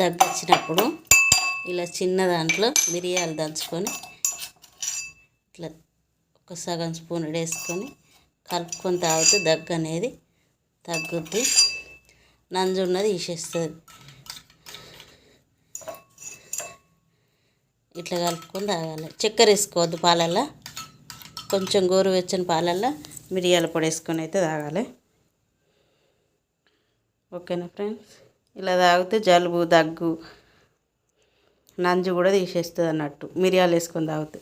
దగ్గు వచ్చినప్పుడు ఇలా చిన్న దాంట్లో మిరియాలు దంచుకొని ఇట్లా ఒక సగం స్పూన్ వేసుకొని కలుపుకొని తాగితే దగ్గు అనేది తగ్గుద్ది, నంజున్నది తీసేస్తుంది. ఇట్లా కలుపుకొని తాగాలి. చక్కెర వేసుకోవద్దు పాలల్లో, కొంచెం గోరువెచ్చని పాలల్లో మిరియాల పొడి వేసుకొని అయితే తాగాలి. ఓకేనా ఫ్రెండ్స్, ఇలా తాగితే జలుబు దగ్గు నంజు కూడా తీసేస్తుంది అన్నట్టు మిరియాలు వేసుకొని తాగితే.